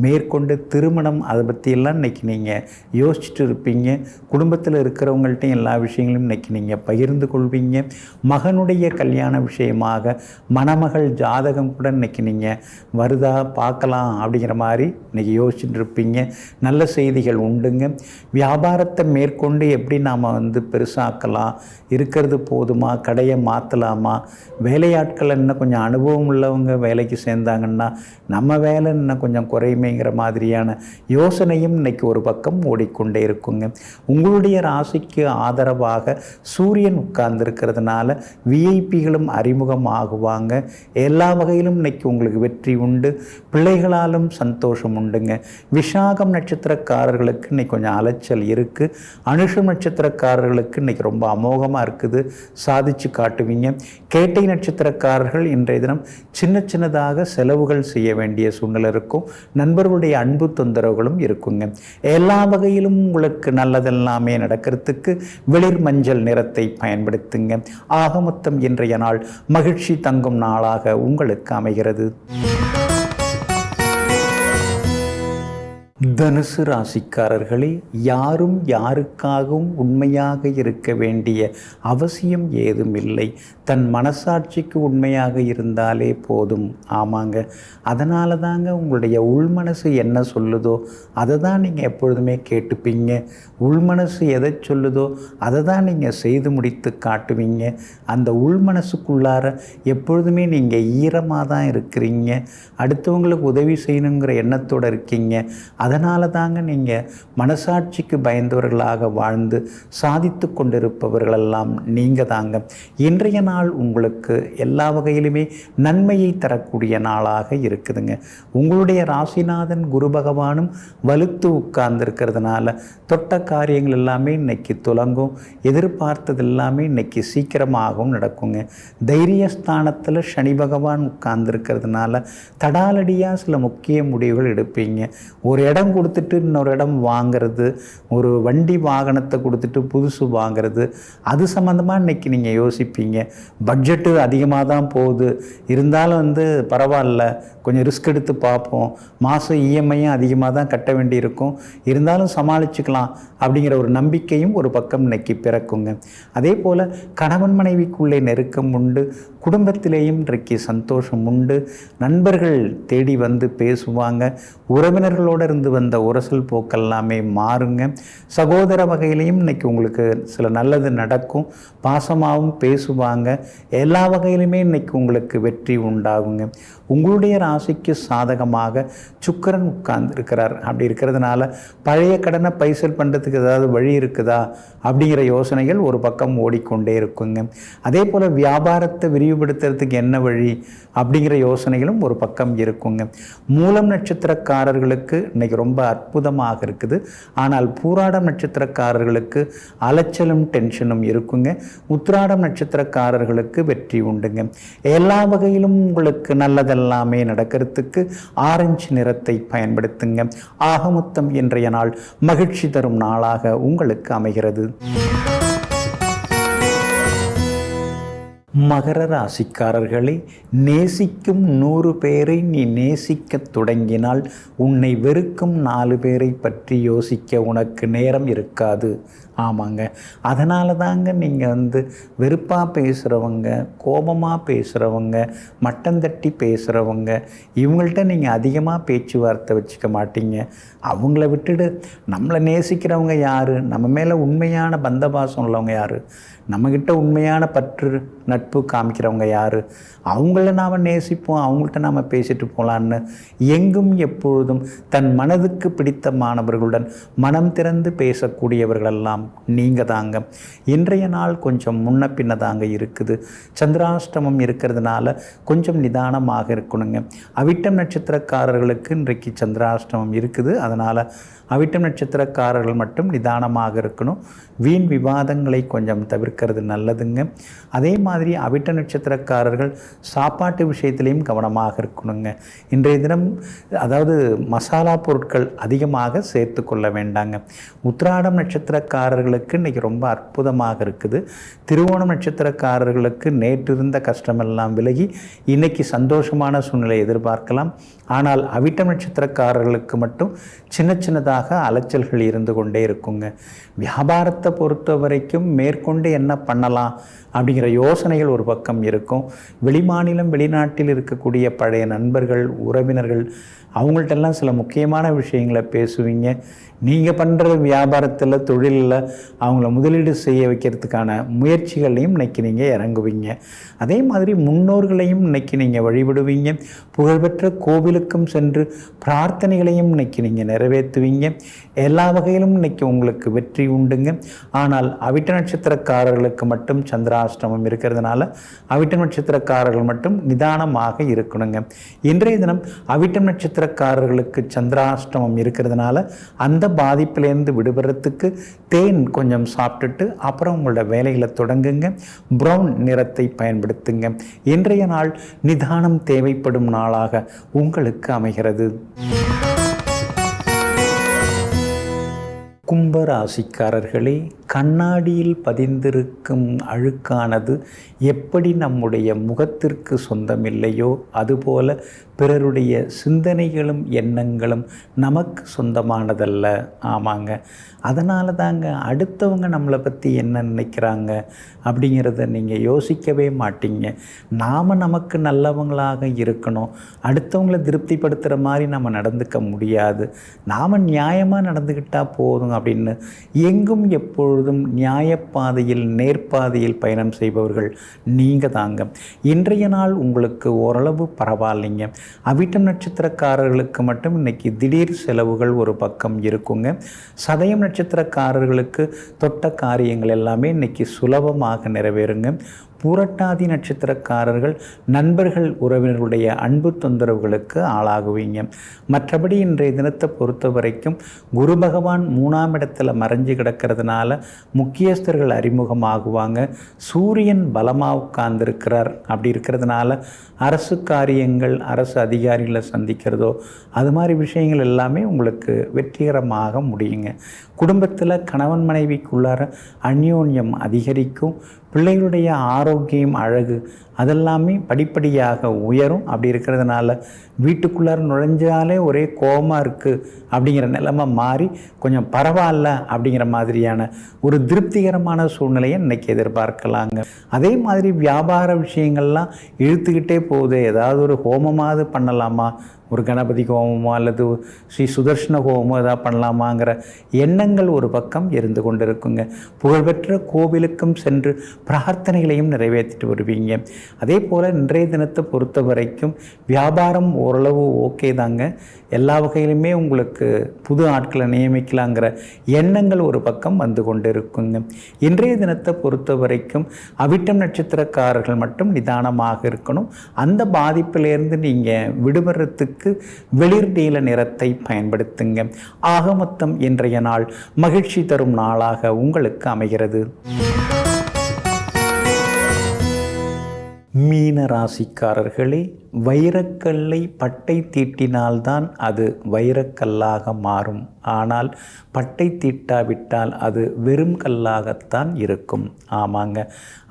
S1: மேற்கொண்டு திருமணம், அதை பற்றியெல்லாம் இன்றைக்கி நீங்கள் யோசிச்சுட்டு இருப்பீங்க. குடும்பத்தில் இருக்கிறவங்கள்ட்டையும் எல்லா விஷயங்களையும் இன்றைக்கி நீங்கள் பகிர்ந்து கொள்வீங்க. மகனுடைய கல்யாண விஷயமாக மணமகள் ஜாதகம் கூட இன்றைக்கி நீங்கள் வருதா பார்க்கலாம் அப்படிங்கிற மாதிரி இன்றைக்கி யோசிச்சுட்டு இருப்பீங்க. நல்ல செய்திகள் உண்டுங்க. வியாபாரத்தை மேற்கொண்டு எப்படி நாம் பெருசாக்கலாம், இருக்கிறது போதுமா, கடையை மாற்றலாமா, வேலையாட்கள் இன்னும் கொஞ்சம் அனுபவம் உள்ளவங்க வேலைக்கு சேர்ந்தாங்கன்னா நம்ம வேலை இன்னும் கொஞ்சம் குறையுமேங்கிற மாதிரியான யோசனையும் இன்றைக்கி ஒரு பக்கம் ஓடிக்கொண்டே இருக்குங்க. உங்களுடைய ராசிக்கு ஆதரவாக சூரியன் உட்கார்ந்துருக்கிறதுனால விஐபிகளும் அறிமுகம் ஆகுவாங்க. எல்லா வகையிலும் இன்றைக்கி உங்களுக்கு வெற்றி உண்டு. பிள்ளைகளாலும் சந்தோஷம் உண்டுங்க. விஷாகம் நட்சத்திரக்காரர்களுக்கு இன்றைக்கி கொஞ்சம் அலைச்சல் இருக்குது. அனுஷம் நட்சத்திரக்காரர்களுக்கு இன்றைக்கி ரொம்ப அமோகமாக இருக்குது, சாதிச்சு காட்டுவீங்க. கேட்டை நட்சத்திரக்காரர்கள் இன்றைய தினம் சின்னதாக செலவுகள் செய்ய வேண்டிய சூழ்நிலை இருக்கும். நண்பர்களுடைய அன்பு தொந்தரவுகளும் இருக்குங்க. எல்லா வகையிலும் உங்களுக்கு நல்லதெல்லாமே நடக்கிறதுக்கு வெளிர் மஞ்சள் நிறத்தை பயன்படுத்துங்க. ஆக மொத்தம் இன்றைய நாள் மகிழ்ச்சி தங்கும் நாளாக உங்களுக்கு அமைகிறது. தனுசு ராசிக்காரர்களே, யாரும் யாருக்காகவும் உண்மையாக இருக்க வேண்டிய அவசியம் ஏதும் இல்லை. தன் மனசாட்சிக்கு உண்மையாக இருந்தாலே போதும். ஆமாங்க, அதனால தாங்க உங்களுடைய உள்மனசு என்ன சொல்லுதோ அதை தான் நீங்கள் எப்பொழுதுமே கேட்டுப்பீங்க. உள்மனசு எதை சொல்லுதோ அதை தான் நீங்கள் செய்து முடித்து காட்டுவீங்க. அந்த உள்மனசுக்குள்ளார எப்பொழுதுமே நீங்கள் ஈரமாக தான் இருக்கிறீங்க. அடுத்தவங்களுக்கு உதவி செய்யணுங்கிற எண்ணத்தோடு இருக்கீங்க. அதனால தாங்க நீங்கள் மனசாட்சிக்கு பயந்தவர்களாக வாழ்ந்து சாதித்து கொண்டிருப்பவர்களெல்லாம் நீங்கள் தாங்க. இன்றைய நாள் உங்களுக்கு எல்லா வகையிலுமே நன்மையை தரக்கூடிய நாளாக இருக்குதுங்க. உங்களுடைய ராசிநாதன் குரு பகவானும் வலுத்து உட்கார்ந்துருக்கிறதுனால தொட்ட காரியங்கள் எல்லாமே இன்னைக்கு துலங்கும். எதிர்பார்த்தது எல்லாமே இன்னைக்கு சீக்கிரமாகவும் நடக்குங்க. தைரியஸ்தானத்தில் சனி பகவான் உட்கார்ந்துருக்கிறதுனால தடாலடியாக சில முக்கிய முடிவுகள் எடுப்பீங்க. ஒரு இடம் கொடுத்துட்டு இன்னொரு இடம் வாங்கிறது, ஒரு வண்டி வாகனத்தை கொடுத்துட்டு புதுசு வாங்கிறது, அது சம்மந்தமாக இன்றைக்கி நீங்கள் யோசிப்பீங்க. பட்ஜெட்டு அதிகமாக தான் போகுது, இருந்தாலும் பரவாயில்ல, கொஞ்சம் ரிஸ்க் எடுத்து பார்ப்போம், மாதம் இஎம்ஐயும் அதிகமாக தான் கட்ட வேண்டியிருக்கும், இருந்தாலும் சமாளிச்சுக்கலாம் அப்படிங்கிற ஒரு நம்பிக்கையும் ஒரு பக்கம் இன்னைக்கு பிறக்குங்க. அதே போல் கணவன் மனைவிக்குள்ளே நெருக்கம் உண்டு. குடும்பத்திலேயும் இன்றைக்கு சந்தோஷம் உண்டு. நண்பர்கள் தேடி வந்து பேசுவாங்க. உறவினர்களோடு இருந்து வந்த உரசல் போக்கெல்லாமே மாறுங்க. சகோதர வகையிலையும் இன்றைக்கி உங்களுக்கு சில நல்லது நடக்கும். பாசமாகவும் பேசுவாங்க. எல்லா வகையிலுமே இன்றைக்கி உங்களுக்கு வெற்றி உண்டாகுங்க. உங்களுடைய ராசிக்கு சாதகமாக சுக்கிரன் உட்கார்ந்துருக்கிறார். அப்படி இருக்கிறதுனால பழைய கடனை பைசல் பண்ணுறதுக்கு ஏதாவது வழி இருக்குதா அப்படிங்கிற யோசனைகள் ஒரு பக்கம் ஓடிக்கொண்டே இருக்குங்க. அதே போல் வியாபாரத்தை விரிவுபடுத்துறதுக்கு என்ன வழி அப்படிங்கிற யோசனைகளும் ஒரு பக்கம் இருக்குங்க. மூலம் நட்சத்திரக்காரர்களுக்கு இன்றைக்கி ரொம்ப அற்புதமாக இருக்குது. ஆனால் பூராடம் நட்சத்திரக்காரர்களுக்கு அலைச்சலும் டென்ஷனும் இருக்குங்க. உத்திராடம் நட்சத்திரக்காரர்களுக்கு வெற்றி உண்டுங்க. எல்லா வகையிலும் உங்களுக்கு நல்லதெல்லாமே நடக்கிறதுக்கு ஆரஞ்சு நிறத்தை பயன்படுத்துங்க. ஆக மொத்தம் இன்றைய நாள் மகிழ்ச்சி தரும் நாளாக உங்களுக்கு அமைகிறது. மகர ராசிக்காரர்களே, நேசிக்கும் 100 பேரை நீ நேசிக்க தொடங்கினால் உன்னை வெறுக்கும் 4 பேரை பற்றி யோசிக்க உனக்கு நேரம் இருக்காது. ஆமாங்க, அதனால தாங்க நீங்கள் வெறுப்பாக பேசுகிறவங்க, கோபமாக பேசுகிறவங்க, மட்டம் தட்டி பேசுகிறவங்க, இவங்கள்ட்ட நீங்கள் அதிகமாக பேச்சுவார்த்தை வச்சுக்க மாட்டீங்க. அவங்கள விட்டுடு. நம்மளை நேசிக்கிறவங்க யார்? நம்ம மேலே உண்மையான பந்தபாசம் உள்ளவங்க யார்? நம்மக்கிட்ட உண்மையான பற்று நட்பு காமிக்கிறவங்க யார்? அவங்கள நாம் நேசிப்போம், அவங்கள்ட்ட நாம் பேசிட்டு போகலான்னு எங்கும் எப்பொழுதும் தன் மனதுக்கு பிடித்த மாணவர்களுடன் மனம் திறந்து பேசக்கூடியவர்களெல்லாம் நீங்கள் தாங்க. இன்றைய நாள் கொஞ்சம் முன்ன பின்ன தாங்க இருக்குது. சந்திராஷ்டமம் இருக்கிறதுனால கொஞ்சம் நிதானமாக இருக்கணுங்க. அவிட்டம் நட்சத்திரக்காரர்களுக்கு இன்றைக்கு சந்திராஷ்டமம் இருக்குது. அதனால் அவிட்டம் நட்சத்திரக்காரர்கள் மட்டும் நிதானமாக இருக்கணும். வீண் விவாதங்களை கொஞ்சம் தவிர்க்கிறது நல்லதுங்க. அதே மாதிரி அவிட்ட நட்சத்திரக்காரர்கள் சாப்பாட்டு விஷயத்திலையும் கவனமாக இருக்கணுங்க. இன்றைய தினம் அதாவது மசாலா பொருட்கள் அதிகமாக சேர்த்து கொள்ள வேண்டாங்க. உத்திராடம் நட்சத்திரக்காரர்கள் நட்சத்திரக்காரர்களுக்கு இன்றைக்கி ரொம்ப அற்புதமாக இருக்குது. திருவோணம் நட்சத்திரக்காரர்களுக்கு நேற்று இருந்த கஷ்டமெல்லாம் விலகி இன்றைக்கி சந்தோஷமான சூழ்நிலை எதிர்பார்க்கலாம். ஆனால் அவிட்டம் நட்சத்திரக்காரர்களுக்கு மட்டும் சின்னதாக அலைச்சல்கள் இருந்து கொண்டே இருக்குங்க. வியாபாரத்தை பொறுத்த வரைக்கும் மேற்கொண்டு என்ன பண்ணலாம் அப்படிங்கிற யோசனைகள் ஒரு பக்கம் இருக்கும். வெளிமாநிலம் வெளிநாட்டில் இருக்கக்கூடிய பழைய நண்பர்கள், உறவினர்கள், அவங்கள்ட்டெல்லாம் சில முக்கியமான விஷயங்களை பேசுவீங்க. நீங்கள் பண்ணுற வியாபாரத்தில், தொழிலில் அவங்கள முதலீடு செய்ய வைக்கிறதுக்கான முயற்சிகளையும் இன்றைக்கி நீங்கள் இறங்குவீங்க. அதே மாதிரி முன்னோர்களையும் இன்றைக்கி நீங்கள் வழிபடுவீங்க. புகழ்பெற்ற கோவிலுக்கும் சென்று பிரார்த்தனைகளையும் இன்றைக்கி நீங்கள் நிறைவேற்றுவீங்க. எல்லா வகையிலும் இன்றைக்கி உங்களுக்கு வெற்றி உண்டுங்க. ஆனால் அவிட்ட நட்சத்திரக்காரர்களுக்கு மட்டும் சந்திராஷ்டமம் இருக்கிறதுனால அவிட்ட நட்சத்திரக்காரர்கள் மட்டும் நிதானமாக இருக்கணுங்க. இன்றைய தினம் அவிட்டம் நட்சத்திரக்காரர்களுக்கு சந்திராஷ்டமம் இருக்கிறதுனால அந்த பாதிப்பிலேருந்து விடுபடுறதுக்கு தேன் கொஞ்சம் சாப்பிட்டுட்டு அப்புறம் உங்களோட வேலைகளை தொடங்குங்க. ப்ரௌன் நிறத்தை பயன்படுத்துங்க. இன்றைய நாள் நிதானம் தேவைப்படும் நாளாக உங்களுக்கு அமைகிறது. கும்பராசிக்காரர்களே, கண்ணாடியில் பதிந்திருக்கும் அழுக்கானது எப்படி நம்முடைய முகத்திற்கு சொந்தமில்லையோ அதுபோல பிறருடைய சிந்தனைகளும் எண்ணங்களும் நமக்கு சொந்தமானதல்ல. ஆமாங்க, அதனால தாங்க அடுத்தவங்க நம்மளை பற்றி என்ன நினைக்கிறாங்க அப்படிங்கிறத நீங்கள் யோசிக்கவே மாட்டீங்க. நாம் நமக்கு நல்லவங்களாக இருக்கணும். அடுத்தவங்களை திருப்திப்படுத்துகிற மாதிரி நம்ம நடந்துக்க முடியாது. நாம் நியாயமாக நடந்துக்கிட்டால் போதும் அப்படின்னு எங்கும் எப்பொழுதும் நியாயப்பாதையில், நேர்பாதையில் பயணம் செய்பவர்கள் நீங்கள் தாங்க. இன்றைய நாள் உங்களுக்கு ஓரளவு பரவாயில்லைங்க. அவிட்டம் நட்சத்திரக்காரர்களுக்கு மட்டும் இன்றைக்கி திடீர் செலவுகள் ஒரு பக்கம் இருக்குங்க. சதயம் நட்சத்திரக்காரர்களுக்கு தொட்ட காரியங்கள் எல்லாமே இன்றைக்கி சுலபமாக நிறைவேறுங்க. பூரட்டாதி நட்சத்திரக்காரர்கள் நண்பர்கள், உறவினர்களுடைய அன்பு தொந்தரவுகளுக்கு ஆளாகுவீங்க. மற்றபடி இன்றைய தினத்தை பொறுத்த வரைக்கும் குரு பகவான் 3ஆம் இடத்துல மறைஞ்சு கிடக்கிறதுனால முக்கியஸ்தர்கள் அறிமுகமாகுவாங்க. சூரியன் பலமாக உட்கார்ந்துருக்கிறார். அப்படி இருக்கிறதுனால அரசு காரியங்கள், அரசு அதிகாரிகளை சந்திக்கிறதோ அது மாதிரி விஷயங்கள் எல்லாமே உங்களுக்கு வெற்றிகரமாக முடியுங்க. குடும்பத்தில் கணவன் மனைவிக்குள்ளார அந்யோன்யம் அதிகரிக்கும். பிள்ளைகளுடைய ஆரோக்கியம், அழகு அதெல்லாமே படிப்படியாக உயரும். அப்படி இருக்கிறதுனால வீட்டுக்குள்ளார நுழைஞ்சாலே ஒரே கோபமாக இருக்குது அப்படிங்கிற நிலைமை மாறி கொஞ்சம் பரவாயில்ல அப்படிங்கிற மாதிரியான ஒரு திருப்திகரமான சூழ்நிலையை இன்றைக்கி எதிர்பார்க்கலாங்க. அதே மாதிரி வியாபார விஷயங்கள்லாம் இழுத்துக்கிட்டே போகுது. ஏதாவது ஒரு ஹோமமாவது பண்ணலாமா, ஒரு கணபதி ஹோமமோ அல்லது ஸ்ரீ சுதர்ஷன ஹோமமோ ஏதாவது பண்ணலாமாங்கிற எண்ணங்கள் ஒரு பக்கம் இருந்து கொண்டு இருக்குங்க. புகழ்பெற்ற கோவிலுக்கும் சென்று பிரார்த்தனைகளையும் நிறைவேற்றிட்டு வருவீங்க. அதே போல் இன்றைய தினத்தை பொறுத்த வரைக்கும் வியாபாரம் ஓரளவு ஓகே தாங்க. எல்லா வகையிலுமே உங்களுக்கு புது ஆட்களை நியமிக்கலாங்கிற எண்ணங்கள் ஒரு பக்கம் வந்து கொண்டு இருக்குங்க. இன்றைய தினத்தை பொறுத்த வரைக்கும் அவிட்டம் நட்சத்திரக்காரர்கள் மட்டும் நிதானமாக இருக்கணும். அந்த பாதிப்பிலிருந்து நீங்கள் விடுபடுறதுக்கு வெளிர் நீல நிறத்தை பயன்படுத்துங்க. ஆக மொத்தம் இன்றைய நாள் மகிழ்ச்சி தரும் நாளாக உங்களுக்கு அமைகிறது. மீன ராசிக்காரர்களே, வைரக்கல்லை பட்டை தீட்டினால்தான் அது வைரக்கல்லாக மாறும். ஆனால் பட்டை தீட்டாவிட்டால் அது வெறும் கல்லாகத்தான் இருக்கும். ஆமாங்க,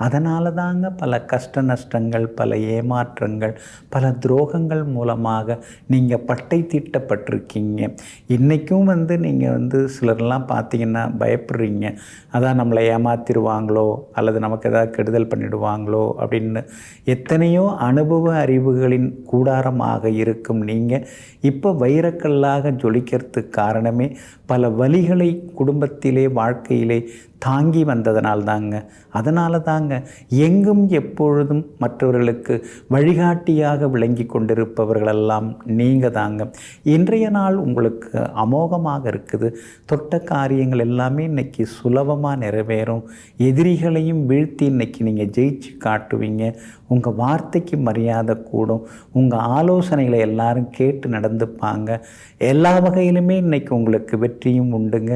S1: அதனால தாங்க பல கஷ்ட நஷ்டங்கள், பல ஏமாற்றங்கள், பல துரோகங்கள் மூலமாக நீங்கள் பட்டை தீட்டப்பட்டிருக்கீங்க. இன்றைக்கும் நீங்கள் சிலர்லாம் பார்த்தீங்கன்னா பயப்படுறீங்க. அதான் நம்மளை ஏமாத்திடுவாங்களோ அல்லது நமக்கு ஏதாவது கெடுதல் பண்ணிடுவாங்களோ அப்படின்னு. எத்தனையோ அனுபவ அறிவுகளின் கூடாரமாக இருக்கும் நீங்கள் இப்போ வைரக்கல்லாக ஜொலிக்கிறதுக்கு காரணமே பல வலிகளை குடும்பத்திலே, வாழ்க்கையிலே தாங்கி வந்ததனால் தாங்க. அதனால தாங்க எங்கும் எப்பொழுதும் மற்றவர்களுக்கு வழிகாட்டியாக விளங்கி கொண்டிருப்பவர்களெல்லாம் நீங்கள் தாங்க. இன்றைய நாள் உங்களுக்கு அமோகமாக இருக்குது. தொட்ட காரியங்கள் எல்லாமே இன்றைக்கி சுலபமாக நிறைவேறும். எதிரிகளையும் வீழ்த்தி இன்றைக்கி நீங்கள் ஜெயிச்சு காட்டுவீங்க. உங்கள் வார்த்தைக்கு மரியாதை கூடும். உங்கள் ஆலோசனைகளை எல்லாரும் கேட்டு நடந்துப்பாங்க. எல்லா வகையிலுமே இன்றைக்கி உங்களுக்கு வெற்றியும் உண்டுங்க.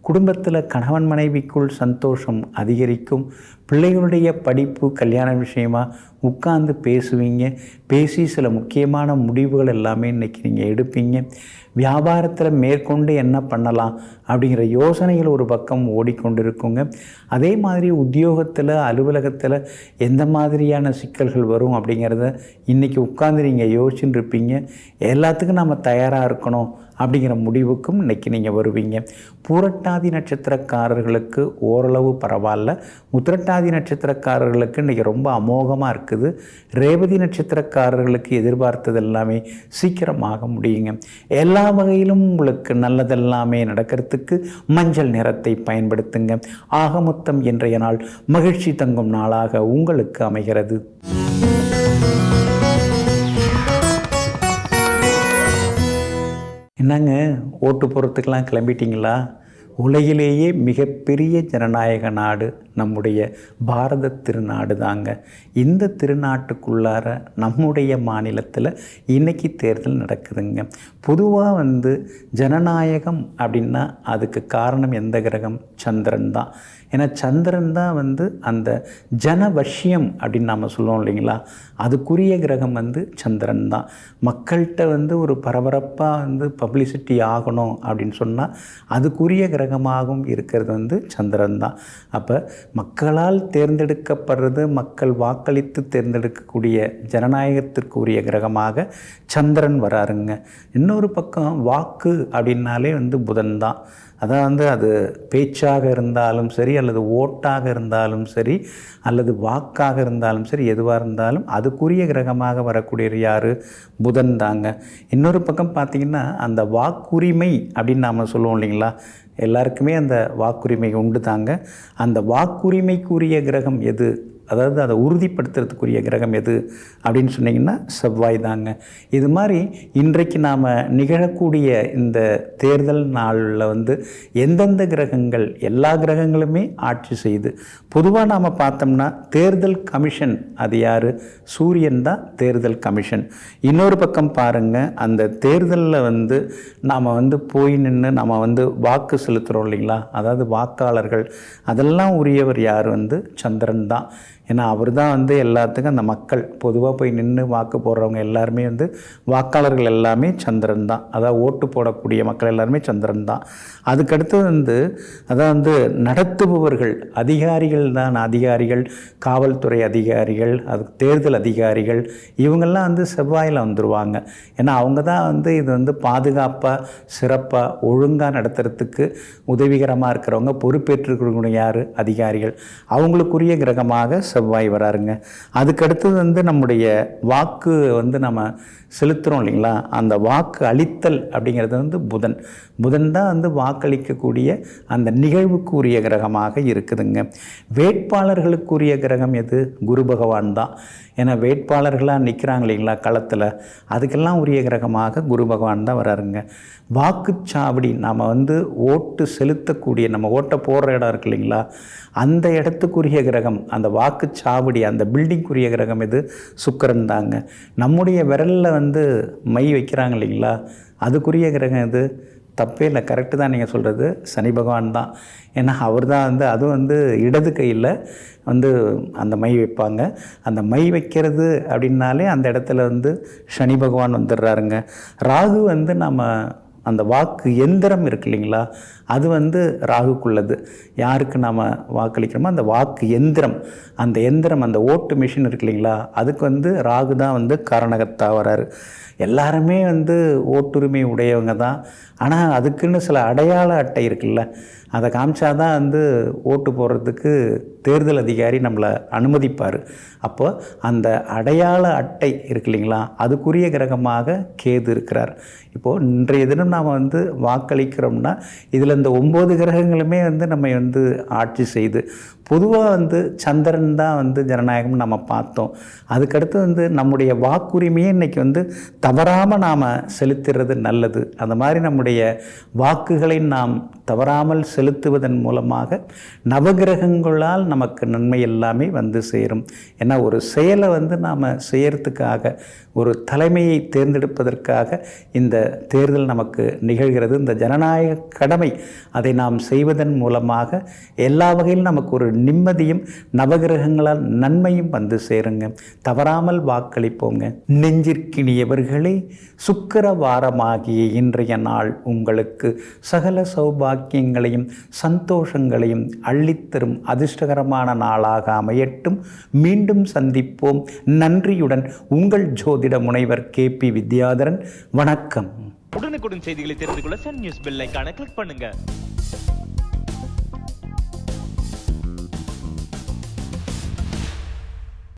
S1: குடும்பத்தில் கணவன் மனைவிக்குள் சந்தோஷம் அதிகரிக்கும். பிள்ளைகளுடைய படிப்பு கல்யாண விஷயமா உட்கார்ந்து பேசுவீங்க. பேசி சில முக்கியமான முடிவுகள் எல்லாமே இன்றைக்கி நீங்கள் எடுப்பீங்க. வியாபாரத்தில் மேற்கொண்டு என்ன பண்ணலாம் அப்படிங்கிற யோசனைகள் ஒரு பக்கம் ஓடிக்கொண்டிருக்குங்க. அதே மாதிரி உத்தியோகத்தில் அலுவலகத்தில் எந்த மாதிரியான சிக்கல்கள் வரும் அப்படிங்கிறத இன்றைக்கி உட்கார்ந்து நீங்கள் யோசிச்சுட்டு இருப்பீங்க. எல்லாத்துக்கும் நம்ம தயாராக இருக்கணும் அப்படிங்கிற முடிவுக்கும் இன்றைக்கி நீங்கள் வருவீங்க. பூரட்டாதி நட்சத்திரக்காரர்களுக்கு ஓரளவு பரவாயில்ல. உத்திரட்டாதி நட்சத்திரக்காரர்களுக்கு இன்றைக்கி ரொம்ப அமோகமாக இருக்குது. ரேவதி நட்சத்திரக்காரர்களுக்கு எதிர்பார்த்தது எல்லாமே சீக்கிரமாக முடியுங்க. எல்லா வகையிலும் உங்களுக்கு நல்லதெல்லாமே நடக்கிறதுக்கு மஞ்சள் நிறத்தை பயன்படுத்துங்க. ஆக மொத்தம் இன்றைய நாள் மகிழ்ச்சி தங்கும் நாளாக உங்களுக்கு அமைகிறது. என்னங்க, ஓட்டு போகிறதுக்கெலாம் கிளம்பிட்டீங்களா? உலகிலேயே மிகப்பெரிய ஜனநாயக நாடு நம்முடைய பாரத திருநாடு தாங்க. இந்த திருநாட்டுக்குள்ளார நம்முடைய மாநிலத்தில் இன்றைக்கி தேர்தல் நடக்குதுங்க. பொதுவாக ஜனநாயகம் அப்படின்னா அதுக்கு காரணம் எந்த கிரகம்? சந்திரன் தான். ஏன்னா சந்திரன் தான் அந்த ஜனவஷ்யம் அப்படின்னு நாம் சொல்லுவோம் இல்லைங்களா, அதுக்குரிய கிரகம் சந்திரன் தான். மக்கள்கிட்ட ஒரு பரபரப்பாக பப்ளிசிட்டி ஆகணும் அப்படின்னு சொன்னால் அதுக்குரிய கிரகமாகவும் இருக்கிறது சந்திரன் தான். அப்போ மக்களால் தேர்ந்தெடுக்கப்படுறது, மக்கள் வாக்களித்து தேர்ந்தெடுக்கக்கூடிய ஜனநாயகத்திற்குரிய கிரகமாக சந்திரன் வராருங்க. இன்னொரு பக்கம் வாக்கு அப்படின்னாலே புதன் தான். அதான் அது பேச்சாக இருந்தாலும் சரி, அல்லது ஓட்டாக இருந்தாலும் சரி, அல்லது வாக்காக இருந்தாலும் சரி, எதுவாக இருந்தாலும் அதுக்குரிய கிரகமாக வரக்கூடியவர் யார்? புதன் தாங்க. இன்னொரு பக்கம் பார்த்திங்கன்னா அந்த வாக்குரிமை அப்படின்னு நாம் சொல்லுவோம் இல்லைங்களா, எல்லாருக்குமே அந்த வாக்குரிமை உண்டு தாங்க. அந்த வாக்குரிமைக்குரிய கிரகம் எது, அதாவது அதை உறுதிப்படுத்துறதுக்குரிய கிரகம் எது அப்படின்னு சொன்னிங்கன்னா செவ்வாய் தாங்க. இது மாதிரி இன்றைக்கு நாம் நிகழக்கூடிய இந்த தேர்தல் நாளில் எந்தெந்த கிரகங்கள், எல்லா கிரகங்களுமே ஆட்சி செய்து. பொதுவாக நாம் பார்த்தோம்னா தேர்தல் கமிஷன் அது யார்? சூரியன் தான் தேர்தல் கமிஷன். இன்னொரு பக்கம் பாருங்கள், அந்த தேர்தலில் நாம் போய் நின்று நம்ம வாக்கு செலுத்துகிறோம் இல்லைங்களா, அதாவது வாக்காளர்கள், அதெல்லாம் உரியவர் யார்? சந்திரன் தான். ஏன்னா அவர் தான் எல்லாத்துக்கும் அந்த மக்கள் பொதுவாக போய் நின்று வாக்கு போடுறவங்க எல்லாருமே வாக்காளர்கள் எல்லாமே சந்திரன் தான். அதாவது ஓட்டு போடக்கூடிய மக்கள் எல்லாருமே சந்திரன் தான். அதுக்கடுத்து அதான் நடத்துபவர்கள், அதிகாரிகள் தான். அதிகாரிகள், காவல்துறை அதிகாரிகள், அது தேர்தல் அதிகாரிகள், இவங்கெல்லாம் செவ்வாயில் வந்துடுவாங்க. ஏன்னா அவங்க தான் இது பாதுகாப்பாக சிறப்பாக ஒழுங்காக நடத்துறதுக்கு உதவிகரமாக இருக்கிறவங்க, பொறுப்பேற்றுக்கிறவங்க யார்? அதிகாரிகள். அவங்களுக்குரிய கிரகமாக செவ்வாய் வராருங்க. அதுக்கடுத்தது நம்முடைய வாக்கு நம்ம செலுத்துகிறோம் இல்லைங்களா, அந்த வாக்கு அளித்தல் அப்படிங்கிறது புதன். புதன் தான் வாக்களிக்கக்கூடிய அந்த நிகழ்வுக்கு உரிய கிரகமாக இருக்குதுங்க. வேட்பாளர்களுக்குரிய கிரகம் எது? குரு பகவான் தான். ஏன்னா வேட்பாளர்களாக நிற்கிறாங்க இல்லைங்களா களத்தில், அதுக்கெல்லாம் உரிய கிரகமாக குரு பகவான் தான் வராருங்க. வாக்குச்சாவடி, நாம் ஓட்டு செலுத்தக்கூடிய, நம்ம ஓட்டை போடுற இடம் இருக்கு இல்லைங்களா, அந்த இடத்துக்குரிய கிரகம், அந்த வாக்குச்சாவடி, அந்த பில்டிங்குரிய கிரகம் எது? சுக்கிரன் தாங்க. நம்முடைய விரலில் மை வைக்கிறாங்க இல்லைங்களா, அதுக்குரிய கிரகம் எது? தப்பே இல்லை, கரெக்டு தான் நீங்கள் சொல்கிறது, சனி பகவான் தான். ஏன்னா அவர் தான் அதுவும் இடது கையில் அந்த மை வைப்பாங்க. அந்த மை வைக்கிறது அப்படின்னாலே அந்த இடத்துல சனி பகவான் வந்துடுறாருங்க. ராகு நம்ம அந்த வாக்கு எந்திரம் இருக்கு இல்லைங்களா, அது ராகுக்குள்ளது. யாருக்கு நாம் வாக்களிக்கிறோமோ அந்த வாக்கு எந்திரம், அந்த எந்திரம், அந்த ஓட்டு மிஷின் இருக்கு இல்லைங்களா, அதுக்கு ராகு தான் காரணகத்தாக வராரு. எல்லாருமே ஓட்டுரிமை உடையவங்க தான். ஆனால் அதுக்குன்னு சில அடையாள அட்டை இருக்குல்ல, அதை காமிச்சாதான் ஓட்டு போடுறதுக்கு தேர்தல் அதிகாரி நம்மளை அனுமதிப்பார். அப்போ அந்த அடையாள அட்டை இருக்கு இல்லைங்களா, அதுக்குரிய கிரகமாக கேது இருக்கிறார். இப்போது இன்றைய தினம் நாம் வாக்களிக்கிறோம்னா இதில் இந்த 9 கிரகங்களுமே நம்ம ஆட்சி செய்து. பொதுவாக சந்திரன் தான் ஜனநாயகம் நம்ம பார்த்தோம். அதுக்கடுத்து நம்முடைய வாக்குரிமையை இன்றைக்கி தவறாமல் நாம் செலுத்துறது நல்லது. அந்த மாதிரி நம்முடைய வாக்குகளை நாம் தவறாமல் செலுத்துவதன் மூலமாக நவகிரகங்களால் நமக்கு நன்மை எல்லாமே வந்து சேரும். ஏன்னா ஒரு செயலை நாம் செய்யறதுக்காக, ஒரு தலைமையை தேர்ந்தெடுப்பதற்காக இந்த தேர்தல் நமக்கு நிகழ்கிறது. இந்த ஜனநாயக கடமை, அதை நாம் செய்வதன் மூலமாக எல்லா வகையிலும் நமக்கு ஒரு நிம்மதியும் நவகிரகங்களால் நன்மையும் வந்து சேருங்க. தவறாமல் வாக்களிப்போங்க. நெஞ்சிற்கினியவர்களே, சுக்கிர வாரமாகிய இன்றைய நாள் உங்களுக்கு சகல சௌபாக்கியங்களையும் சந்தோஷங்களையும் அள்ளித்தரும் அதிர்ஷ்டகரமான நாளாக அமையட்டும். மீண்டும் சந்திப்போம். நன்றியுடன் உங்கள் ஜோதிட முனைவர் KP வித்யாதரன். வணக்கம்.
S2: உடனுக்குடன் செய்திகளை தெரிந்து கொள்ள சன் நியூஸ் பெல் ஐகானை கிளிக் பண்ணுங்க.